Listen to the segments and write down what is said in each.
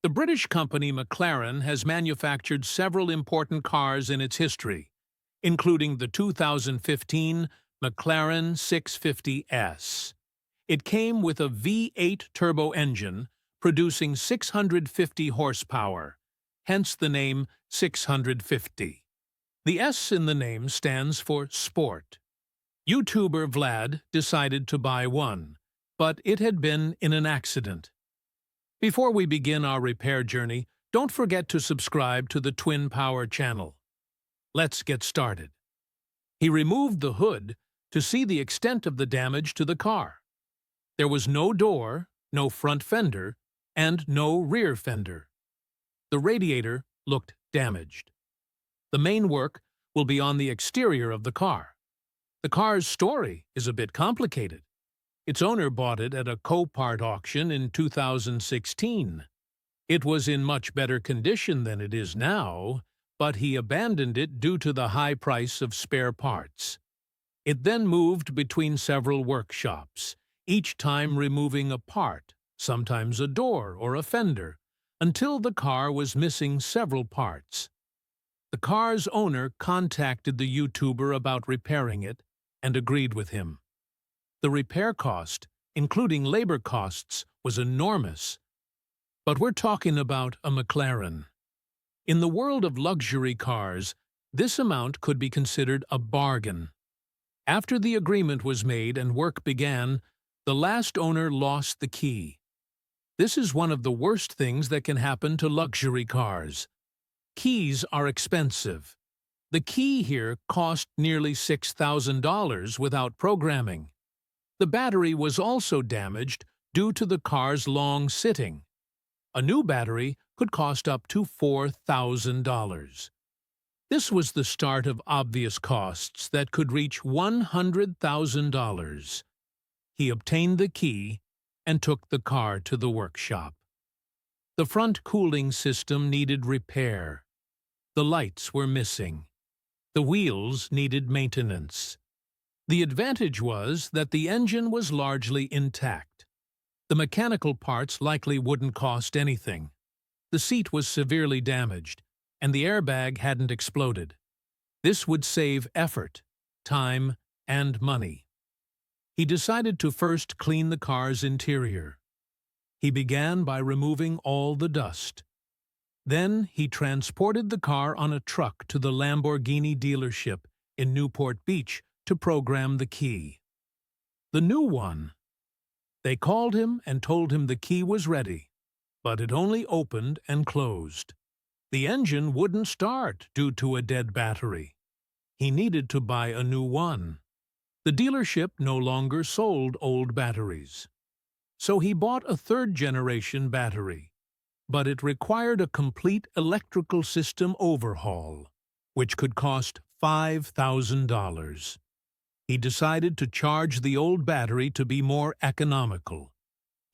The British company McLaren has manufactured several important cars in its history, including the 2015 McLaren 650S. It came with a V8 turbo engine producing 650 horsepower, hence the name 650. The S in the name stands for sport. YouTuber Vlad decided to buy one, but it had been in an accident. Before we begin our repair journey, don't forget to subscribe to the Twin Power channel. Let's get started. He removed the hood to see the extent of the damage to the car. There was no door, no front fender, and no rear fender. The radiator looked damaged. The main work will be on the exterior of the car. The car's story is a bit complicated. Its owner bought it at a Copart auction in 2016. It was in much better condition than it is now, but he abandoned it due to the high price of spare parts. It then moved between several workshops, each time removing a part, sometimes a door or a fender, until the car was missing several parts. The car's owner contacted the YouTuber about repairing it and agreed with him. The repair cost, including labor costs, was enormous. But we're talking about a McLaren. In the world of luxury cars, this amount could be considered a bargain. After the agreement was made and work began, the last owner lost the key. This is one of the worst things that can happen to luxury cars. Keys are expensive. The key here cost nearly $6,000 without programming. The battery was also damaged due to the car's long sitting. A new battery could cost up to $4,000. This was the start of obvious costs that could reach $100,000. He obtained the key and took the car to the workshop. The front cooling system needed repair. The lights were missing. The wheels needed maintenance. The advantage was that the engine was largely intact. The mechanical parts likely wouldn't cost anything. The seat was severely damaged, and the airbag hadn't exploded. This would save effort, time, and money. He decided to first clean the car's interior. He began by removing all the dust. Then he transported the car on a truck to the Lamborghini dealership in Newport Beach to program the key. The new one. They called him and told him the key was ready, but it only opened and closed. The engine wouldn't start due to a dead battery. He needed to buy a new one. The dealership no longer sold old batteries. So he bought a third-generation battery, but it required a complete electrical system overhaul, which could cost $5,000. He decided to charge the old battery to be more economical.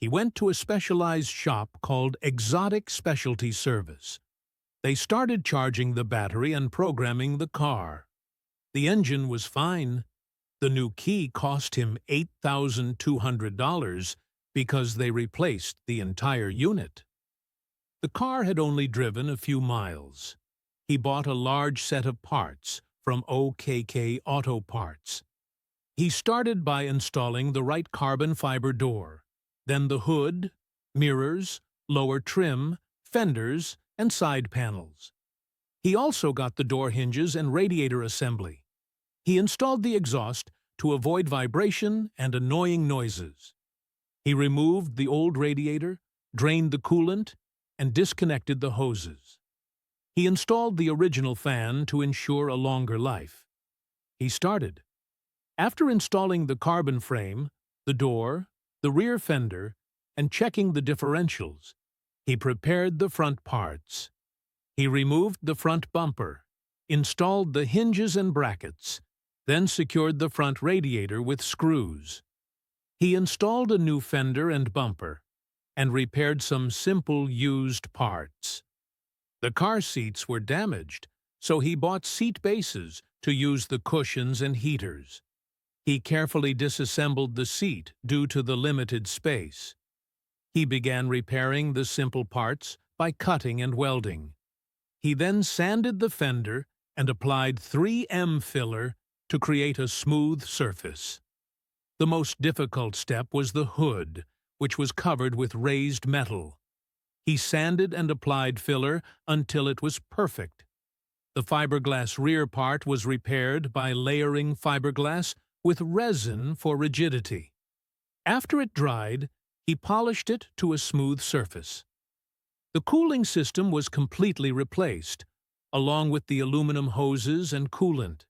He went to a specialized shop called Exotic Specialty Service. They started charging the battery and programming the car. The engine was fine. The new key cost him $8,200 because they replaced the entire unit. The car had only driven a few miles. He bought a large set of parts from OKK Auto Parts. He started by installing the right carbon fiber door, then the hood, mirrors, lower trim, fenders, and side panels. He also got the door hinges and radiator assembly. He installed the exhaust to avoid vibration and annoying noises. He removed the old radiator, drained the coolant, and disconnected the hoses. He installed the original fan to ensure a longer life. He started. After installing the carbon frame, the door, the rear fender, and checking the differentials, he prepared the front parts. He removed the front bumper, installed the hinges and brackets, then secured the front radiator with screws. He installed a new fender and bumper, and repaired some simple used parts. The car seats were damaged, so he bought seat bases to use the cushions and heaters. He carefully disassembled the seat due to the limited space. He began repairing the simple parts by cutting and welding. He then sanded the fender and applied 3M filler to create a smooth surface. The most difficult step was the hood, which was covered with raised metal. He sanded and applied filler until it was perfect. The fiberglass rear part was repaired by layering fiberglass with resin for rigidity. After it dried, he polished it to a smooth surface. The cooling system was completely replaced, along with the aluminum hoses and coolant.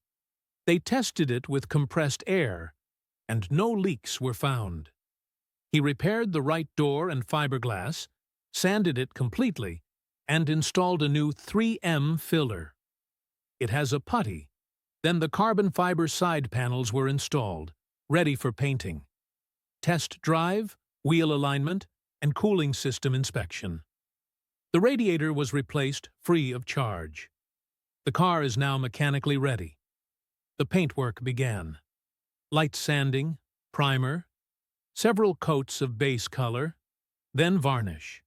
They tested it with compressed air, and no leaks were found. He repaired the right door and fiberglass, sanded it completely, and installed a new 3M filler. It has a putty. Then the carbon fiber side panels were installed, ready for painting. Test drive, wheel alignment, and cooling system inspection. The radiator was replaced free of charge. The car is now mechanically ready. The paintwork began. Light sanding, primer, several coats of base color, then varnish.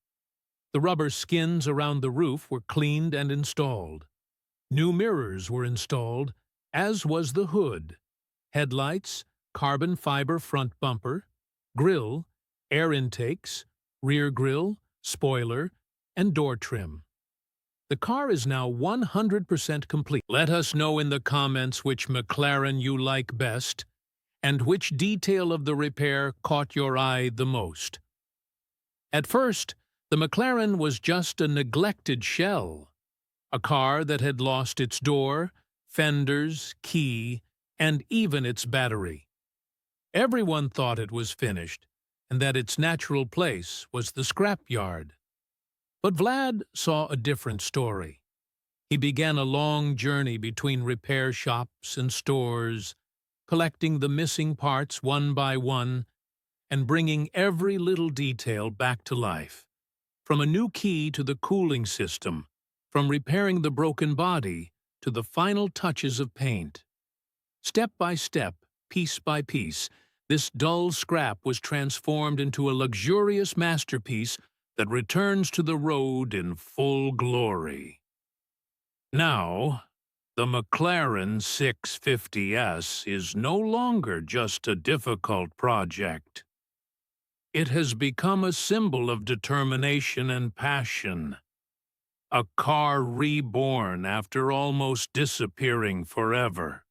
The rubber skins around the roof were cleaned and installed. New mirrors were installed, as was the hood, headlights, carbon fiber front bumper, grille, air intakes, rear grille, spoiler, and door trim. The car is now 100% complete. Let us know in the comments which McLaren you like best and which detail of the repair caught your eye the most. At first, the McLaren was just a neglected shell, a car that had lost its door, fenders, key, and even its battery. Everyone thought it was finished and that its natural place was the scrapyard. But Vlad saw a different story. He began a long journey between repair shops and stores, collecting the missing parts one by one and bringing every little detail back to life. From a new key to the cooling system, from repairing the broken body to the final touches of paint. Step by step, piece by piece, this dull scrap was transformed into a luxurious masterpiece that returns to the road in full glory. Now, the McLaren 650S is no longer just a difficult project. It has become a symbol of determination and passion, a car reborn after almost disappearing forever.